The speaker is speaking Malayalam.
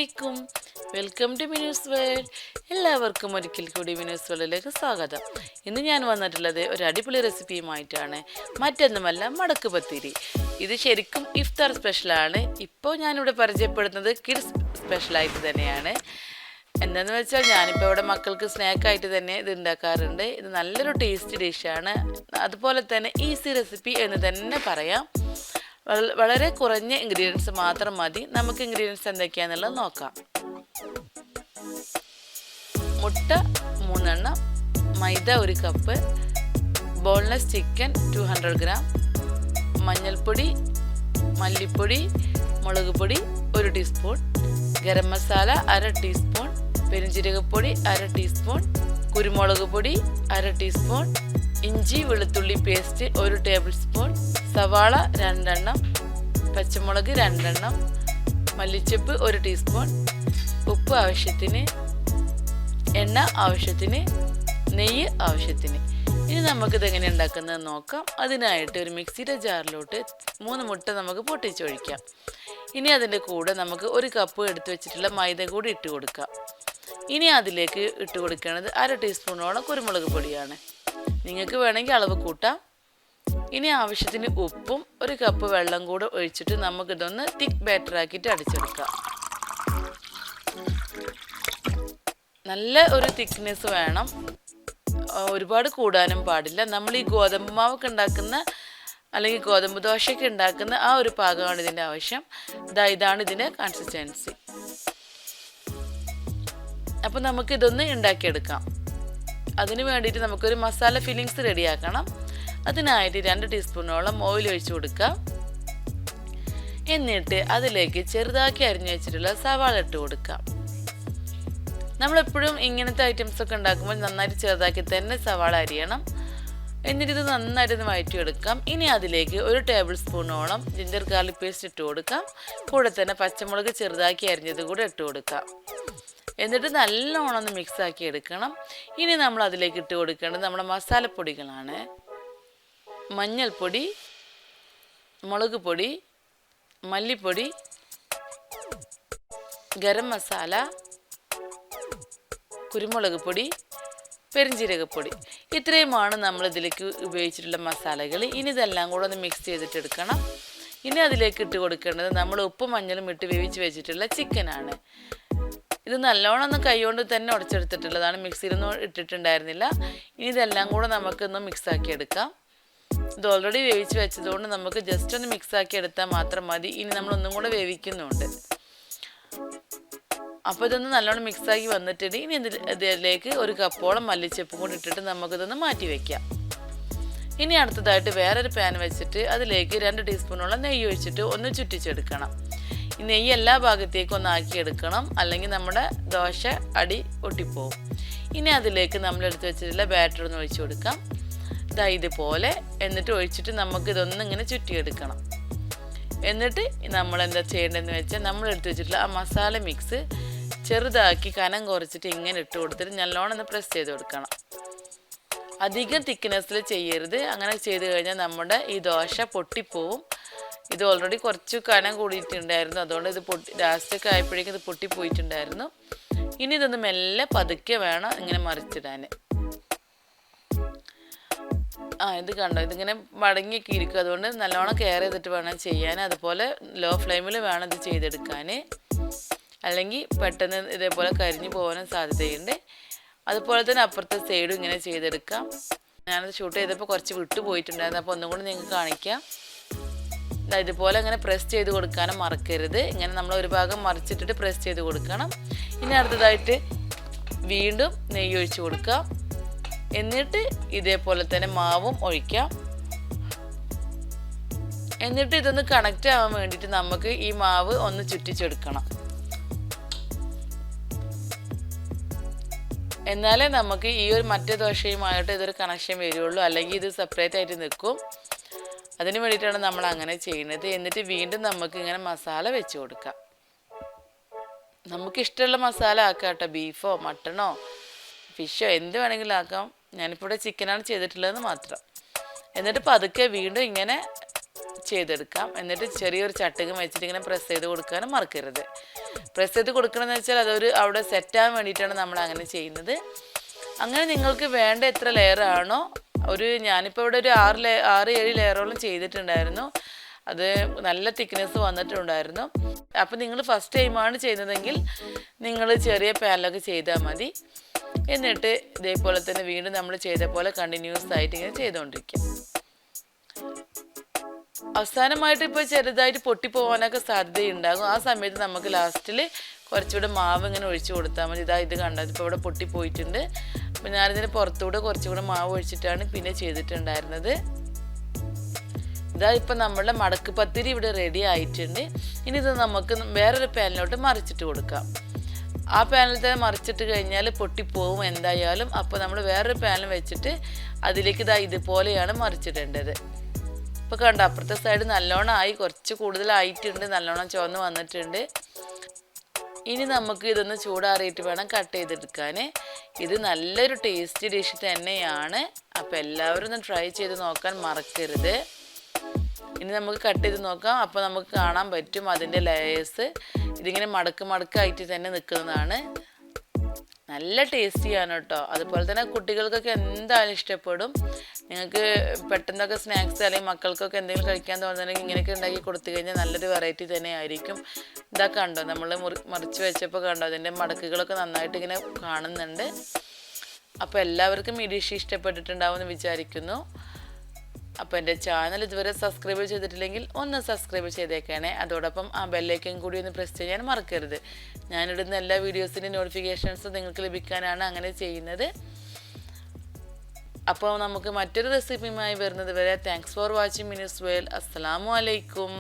അലൈക്കും, വെൽക്കം ടു മിനൂസ് വേൾഡ്. എല്ലാവർക്കും ഒരിക്കൽ കൂടി മിനൂസ് വേൾഡിലേക്ക് സ്വാഗതം. ഇന്ന് ഞാൻ വന്നിട്ടുള്ളത് ഒരു അടിപൊളി റെസിപ്പിയുമായിട്ടാണ്. മറ്റൊന്നുമല്ല, മടക്ക് പത്തിരി. ഇത് ശരിക്കും ഇഫ്താർ സ്പെഷ്യലാണ്. ഇപ്പോൾ ഞാനിവിടെ പരിചയപ്പെടുന്നത് കിഡ്സ് സ്പെഷ്യലായിട്ട് തന്നെയാണ്. എന്താണെന്ന് വെച്ചാൽ ഞാനിപ്പോൾ ഇവിടെ മക്കൾക്ക് സ്നാക്കായിട്ട് തന്നെ ഇത് ഉണ്ടാക്കാറുണ്ട്. ഇത് നല്ലൊരു ടേസ്റ്റി ഡിഷാണ്. അതുപോലെ തന്നെ ഈസി റെസിപ്പി എന്ന് തന്നെ പറയാം. വളരെ കുറഞ്ഞ ഇൻഗ്രീഡിയൻസ് മാത്രം മതി. നമുക്ക് ഇൻഗ്രീഡിയൻസ് എന്തൊക്കെയാണെന്നുള്ളത് നോക്കാം. മുട്ട 3 എണ്ണം, മൈദ 1 കപ്പ്, ബോൺലെസ് ചിക്കൻ 200 ഗ്രാം, മഞ്ഞൾപ്പൊടി, മല്ലിപ്പൊടി, മുളക് പൊടി 1 ടീസ്പൂൺ, ഗരം മസാല 1/2 ടീസ്പൂൺ, പെരുംജീരകപ്പൊടി 1/2 ടീസ്പൂൺ, കുരുമുളക് പൊടി 1/2 ടീസ്പൂൺ, ഇഞ്ചി വെളുത്തുള്ളി പേസ്റ്റ് 1 ടേബിൾ സ്പൂൺ, സവാള 2 എണ്ണം, പച്ചമുളക് 2 എണ്ണം, മല്ലിച്ചപ്പ് 1 ടീസ്പൂൺ, ഉപ്പ് ആവശ്യത്തിന്, എണ്ണ ആവശ്യത്തിന്, നെയ്യ് ആവശ്യത്തിന്. ഇനി നമുക്കിത് എങ്ങനെ ഉണ്ടാക്കുന്നത് നോക്കാം. അതിനായിട്ട് ഒരു മിക്സിയുടെ ജാറിലോട്ട് 3 മുട്ട നമുക്ക് പൊട്ടിച്ചൊഴിക്കാം. ഇനി അതിൻ്റെ കൂടെ നമുക്ക് 1 കപ്പ് എടുത്ത് വെച്ചിട്ടുള്ള മൈദ കൂടി ഇട്ട് കൊടുക്കാം. ഇനി അതിലേക്ക് ഇട്ട് കൊടുക്കേണ്ടത് 1/2 ടീസ്പൂണോളം കുരുമുളക് പൊടിയാണ്. നിങ്ങൾക്ക് വേണമെങ്കിൽ അളവ് കൂട്ടാം. ഇനി ആവശ്യത്തിന് ഉപ്പും 1 കപ്പ് വെള്ളം കൂടെ ഒഴിച്ചിട്ട് നമുക്കിതൊന്ന് തിക്ക് ബാറ്റർ ആക്കിയിട്ട് അടിച്ചെടുക്കാം. നല്ല ഒരു തിക്നെസ് വേണം, ഒരുപാട് കൂടാനും പാടില്ല. നമ്മൾ ഈ ഗോതമ്പ് മാവൊക്കെ ഉണ്ടാക്കുന്ന അല്ലെങ്കിൽ ഗോതമ്പ് ദോശയൊക്കെ ഉണ്ടാക്കുന്ന ആ ഒരു പാകമാണ് ഇതിൻ്റെ ആവശ്യം. ഇതാണ് ഇതിൻ്റെ കൺസിസ്റ്റൻസി. അപ്പോൾ നമുക്കിതൊന്ന് ഉണ്ടാക്കിയെടുക്കാം. അതിന് വേണ്ടിയിട്ട് നമുക്കൊരു മസാല ഫില്ലിങ്സ് റെഡിയാക്കണം. അതിനായിട്ട് 2 ടീസ്പൂണോളം ഓയിൽ ഒഴിച്ച് കൊടുക്കാം. എന്നിട്ട് അതിലേക്ക് ചെറുതാക്കി അരിഞ്ഞു വെച്ചിട്ടുള്ള സവാള ഇട്ട് കൊടുക്കാം. നമ്മളെപ്പോഴും ഇങ്ങനത്തെ ഐറ്റംസൊക്കെ ഉണ്ടാക്കുമ്പോൾ നന്നായിട്ട് ചെറുതാക്കി തന്നെ സവാള അരിയണം. എന്നിട്ട് ഇത് നന്നായിട്ടൊന്ന് വഴറ്റിയെടുക്കാം. ഇനി അതിലേക്ക് 1 ടേബിൾ സ്പൂണോളം ജിഞ്ചർ ഗാർലിക് പേസ്റ്റ് ഇട്ട് കൊടുക്കാം. കൂടെ തന്നെ പച്ചമുളക് ചെറുതാക്കി അരിഞ്ഞത് കൂടെ ഇട്ട് കൊടുക്കാം. എന്നിട്ട് നല്ലോണം ഒന്ന് മിക്സ് ആക്കി എടുക്കണം. ഇനി നമ്മൾ അതിലേക്ക് ഇട്ട് കൊടുക്കേണ്ടത് നമ്മുടെ മസാലപ്പൊടികളാണ്. മഞ്ഞൾപ്പൊടി, മുളക് പൊടി, മല്ലിപ്പൊടി, ഗരം മസാല, കുരുമുളക് പൊടി, പെരുംജീരകപ്പൊടി. ഇത്രയുമാണ് നമ്മൾ ഇതിലേക്ക് ഉപയോഗിച്ചിട്ടുള്ള മസാലകൾ. ഇനി ഇതെല്ലാം കൂടെ ഒന്ന് മിക്സ് ചെയ്തിട്ടെടുക്കണം. ഇനി അതിലേക്ക് ഇട്ട് കൊടുക്കേണ്ടത് നമ്മൾ ഉപ്പും മഞ്ഞളും ഇട്ട് വേവിച്ച് വെച്ചിട്ടുള്ള ചിക്കനാണ്. ഇത് നല്ലോണം ഒന്ന് കൈകൊണ്ട് തന്നെ ഉടച്ചെടുത്തിട്ടുള്ളതാണ്, മിക്സിയിലൊന്നും ഇട്ടിട്ടുണ്ടായിരുന്നില്ല. ഇനി ഇതെല്ലാം കൂടെ നമുക്കൊന്ന് മിക്സാക്കി എടുക്കാം. ഇത് ഓൾറെഡി വേവിച്ച് വെച്ചതുകൊണ്ട് നമുക്ക് ജസ്റ്റ് ഒന്ന് മിക്സാക്കി എടുത്താൽ മാത്രം മതി. ഇനി നമ്മളൊന്നും കൂടെ വേവിക്കുന്നുണ്ട്. അപ്പോൾ ഇതൊന്ന് നല്ലോണം മിക്സാക്കി വന്നിട്ടുണ്ട്. ഇനി ഇതിലേക്ക് 1 കപ്പോളം മല്ലിച്ചപ്പും കൂടി ഇട്ടിട്ട് നമുക്കിതൊന്ന് മാറ്റി വയ്ക്കാം. ഇനി അടുത്തതായിട്ട് വേറൊരു പാൻ വെച്ചിട്ട് അതിലേക്ക് 2 ടീസ്പൂണോളം നെയ്യ് ഒഴിച്ചിട്ട് ഒന്ന് ചുറ്റിച്ചെടുക്കണം. ഈ നെയ്യ് എല്ലാ ഭാഗത്തേക്കും ഒന്ന് ആക്കിയെടുക്കണം, അല്ലെങ്കിൽ നമ്മുടെ ദോശ അടി ഒട്ടിപ്പോവും. ഇനി അതിലേക്ക് നമ്മൾ എടുത്ത് വെച്ചിട്ടുള്ള ബാറ്റർ ഒന്ന് ഒഴിച്ചു കൊടുക്കാം. ഇതുപോലെ എന്നിട്ട് ഒഴിച്ചിട്ട് നമുക്കിതൊന്നും ഇങ്ങനെ ചുറ്റിയെടുക്കണം. എന്നിട്ട് നമ്മൾ എന്താ ചെയ്യേണ്ടതെന്ന് വെച്ചാൽ നമ്മൾ എടുത്ത് വെച്ചിട്ടുള്ള ആ മസാല മിക്സ് ചെറുതാക്കി കനം കുറച്ചിട്ട് ഇങ്ങനെ ഇട്ട് കൊടുത്തിട്ട് നല്ലോണം ഒന്ന് പ്രസ് ചെയ്ത് കൊടുക്കണം. അധികം തിക്നെസ്സിൽ ചെയ്യരുത്. അങ്ങനെ ചെയ്ത് കഴിഞ്ഞാൽ നമ്മുടെ ഈ ദോശ പൊട്ടിപ്പോവും. ഇത് ഓൾറെഡി കുറച്ച് കനം കൂടിയിട്ടുണ്ടായിരുന്നു, അതുകൊണ്ട് ഇത് ലാസ്റ്റൊക്കെ ആയപ്പോഴേക്കും ഇത് പൊട്ടിപ്പോയിട്ടുണ്ടായിരുന്നു. ഇനി ഇതൊന്ന് മെല്ലെ പതുക്കെ വേണം ഇങ്ങനെ മറിച്ചിടാൻ. ഇത് കണ്ടോ, ഇതിങ്ങനെ മടങ്ങിയൊക്കെ ഇരിക്കും. അതുകൊണ്ട് നല്ലോണം കെയർ ചെയ്തിട്ട് വേണം ചെയ്യാൻ. അതുപോലെ ലോ ഫ്ലെയിമിൽ വേണം ഇത് ചെയ്തെടുക്കാൻ, അല്ലെങ്കിൽ പെട്ടെന്ന് ഇതേപോലെ കരിഞ്ഞു പോകാനും സാധ്യതയുണ്ട്. അതുപോലെ തന്നെ അപ്പുറത്തെ സൈഡും ഇങ്ങനെ ചെയ്തെടുക്കാം. ഞാനത് ഷൂട്ട് ചെയ്തപ്പോൾ കുറച്ച് വിട്ടു പോയിട്ടുണ്ടായിരുന്നു, അപ്പോൾ ഒന്നും കൂടി നിങ്ങൾക്ക് കാണിക്കാം. ഇതുപോലെ ഇങ്ങനെ പ്രസ് ചെയ്ത് കൊടുക്കാനും മറക്കരുത്. ഇങ്ങനെ നമ്മൾ ഒരു ഭാഗം മറിച്ചിട്ടിട്ട് പ്രസ് ചെയ്ത് കൊടുക്കണം. ഇനി അടുത്തതായിട്ട് വീണ്ടും നെയ്യ് ഒഴിച്ച് കൊടുക്കാം. എന്നിട്ട് ഇതേപോലെ തന്നെ മാവും ഒഴിക്കാം. എന്നിട്ട് ഇതൊന്ന് കണക്റ്റ് ആവാൻ വേണ്ടിയിട്ട് നമുക്ക് ഈ മാവ് ഒന്ന് ചുറ്റിച്ചെടുക്കണം. എന്നാലേ നമുക്ക് ഈ ഒരു മറ്റേ ദോശയുമായിട്ട് ഇതൊരു കണക്ഷൻ വരുള്ളൂ, അല്ലെങ്കിൽ ഇത് സെപ്പറേറ്റ് ആയിട്ട് നിൽക്കും. അതിന് വേണ്ടിയിട്ടാണ് നമ്മൾ അങ്ങനെ ചെയ്യുന്നത്. എന്നിട്ട് വീണ്ടും നമുക്ക് ഇങ്ങനെ മസാല വെച്ച് കൊടുക്കാം. നമുക്കിഷ്ടമുള്ള മസാല ആക്കാം കേട്ടോ. ബീഫോ മട്ടണോ ഫിഷോ എന്ത് വേണമെങ്കിലും ആക്കാം. ഞാനിപ്പോൾ ഇവിടെ ചിക്കനാണ് ചെയ്തിട്ടുള്ളതെന്ന് മാത്രം. എന്നിട്ട് പതുക്കെ വീണ്ടും ഇങ്ങനെ ചെയ്തെടുക്കാം. എന്നിട്ട് ചെറിയൊരു ചട്ടുകം വെച്ചിട്ട് ഇങ്ങനെ പ്രസ് ചെയ്ത് കൊടുക്കാനും മറക്കരുത്. പ്രസ് ചെയ്ത് കൊടുക്കണമെന്ന് വെച്ചാൽ അതൊരു അവിടെ സെറ്റാകാൻ വേണ്ടിയിട്ടാണ് നമ്മൾ അങ്ങനെ ചെയ്യുന്നത്. അങ്ങനെ നിങ്ങൾക്ക് വേണ്ട എത്ര ലെയറാണോ, ഞാനിപ്പോൾ ഇവിടെ ഒരു 6-7 ലെയറോളം ചെയ്തിട്ടുണ്ടായിരുന്നു. അത് നല്ല തിക്നെസ് വന്നിട്ടുണ്ടായിരുന്നു. അപ്പം നിങ്ങൾ ഫസ്റ്റ് ടൈമാണ് ചെയ്യുന്നതെങ്കിൽ നിങ്ങൾ ചെറിയ പാനിലൊക്കെ ചെയ്താൽ മതി. എന്നിട്ട് ഇതേപോലെ തന്നെ വീണ്ടും നമ്മൾ ചെയ്ത പോലെ കണ്ടിന്യൂസ് ആയിട്ട് ഇങ്ങനെ ചെയ്തുകൊണ്ടിരിക്കും. അവസാനമായിട്ട് ഇപ്പോൾ ചെറുതായിട്ട് പൊട്ടിപ്പോകാനൊക്കെ സാധ്യതയുണ്ടാകും. ആ സമയത്ത് നമുക്ക് ലാസ്റ്റിൽ കുറച്ചുകൂടെ മാവ് ഇങ്ങനെ ഒഴിച്ച് കൊടുത്താൽ മതി. ഇത് കണ്ടത് ഇപ്പോൾ ഇവിടെ പൊട്ടിപ്പോയിട്ടുണ്ട്. അപ്പോൾ ഞാനിതിന് പുറത്തുകൂടെ കുറച്ചുകൂടെ മാവ് ഒഴിച്ചിട്ടാണ് പിന്നെ ചെയ്തിട്ടുണ്ടായിരുന്നത്. ഇപ്പം നമ്മളുടെ മടക്ക് പത്തിരി ഇവിടെ റെഡി ആയിട്ടുണ്ട്. ഇനി ഇത് നമുക്ക് വേറൊരു പാനിലോട്ട് മറിച്ചിട്ട് കൊടുക്കാം. ആ പാനിൽ തന്നെ മറിച്ചിട്ട് കഴിഞ്ഞാൽ പൊട്ടിപ്പോവും എന്തായാലും. അപ്പോൾ നമ്മൾ വേറൊരു പാനിൽ വെച്ചിട്ട് അതിലേക്ക് ഇതുപോലെയാണ് മറിച്ചിടേണ്ടത്. ഇപ്പോൾ കണ്ട അപ്പുറത്തെ സൈഡ് നല്ലോണം ആയി, കുറച്ച് കൂടുതലായിട്ടുണ്ട്, നല്ലോണം ചുവന്ന് വന്നിട്ടുണ്ട്. ഇനി നമുക്ക് ഇതൊന്ന് ചൂടാറിയിട്ട് വേണം കട്ട് ചെയ്തെടുക്കാൻ. ഇത് നല്ലൊരു ടേസ്റ്റി ഡിഷ് തന്നെയാണ്. അപ്പോൾ എല്ലാവരും ഒന്ന് ട്രൈ ചെയ്ത് നോക്കാൻ മറക്കരുത്. ഇനി നമുക്ക് കട്ട് ചെയ്ത് നോക്കാം. അപ്പോൾ നമുക്ക് കാണാൻ പറ്റും അതിൻ്റെ ലെയേഴ്സ് ഇതിങ്ങനെ മടക്കായിട്ട് തന്നെ നിൽക്കുന്നതാണ്. നല്ല ടേസ്റ്റിയാണ് കേട്ടോ. അതുപോലെ തന്നെ കുട്ടികൾക്കൊക്കെ എന്തായാലും ഇഷ്ടപ്പെടും. നിങ്ങൾക്ക് പെട്ടെന്നൊക്കെ സ്നാക്സ് അല്ലെങ്കിൽ മക്കൾക്കൊക്കെ എന്തെങ്കിലും കഴിക്കാൻ തോന്നുന്നുണ്ടെങ്കിൽ ഇങ്ങനെയൊക്കെ ഉണ്ടാക്കി കൊടുത്തു കഴിഞ്ഞാൽ നല്ലൊരു വെറൈറ്റി തന്നെ ആയിരിക്കും. കണ്ടോ നമ്മൾ മറിച്ച് വെച്ചപ്പോൾ കണ്ടോ അതിൻ്റെ മടക്കുകളൊക്കെ നന്നായിട്ട് ഇങ്ങനെ കാണുന്നുണ്ട്. അപ്പോൾ എല്ലാവർക്കും ഈ ഡിഷ് ഇഷ്ടപ്പെട്ടിട്ടുണ്ടാവുമെന്ന് വിചാരിക്കുന്നു. അപ്പോൾ എൻ്റെ ചാനൽ ഇതുവരെ സബ്സ്ക്രൈബ് ചെയ്തിട്ടില്ലെങ്കിൽ ഒന്ന് സബ്സ്ക്രൈബ് ചെയ്തേക്കണേ. അതോടൊപ്പം ആ ബെല്ലൈക്കൻ കൂടി ഒന്ന് പ്രസ് ചെയ്യാൻ മറക്കരുത്. ഞാനിടുന്ന എല്ലാ വീഡിയോസിൻ്റെ നോട്ടിഫിക്കേഷൻസും നിങ്ങൾക്ക് ലഭിക്കാനാണ് അങ്ങനെ ചെയ്യുന്നത്. അപ്പോൾ നമുക്ക് മറ്റൊരു റെസിപ്പിയുമായി വരുന്നത് വരെ thanks for watching minutes well. അസ്സലാമു അലൈക്കും.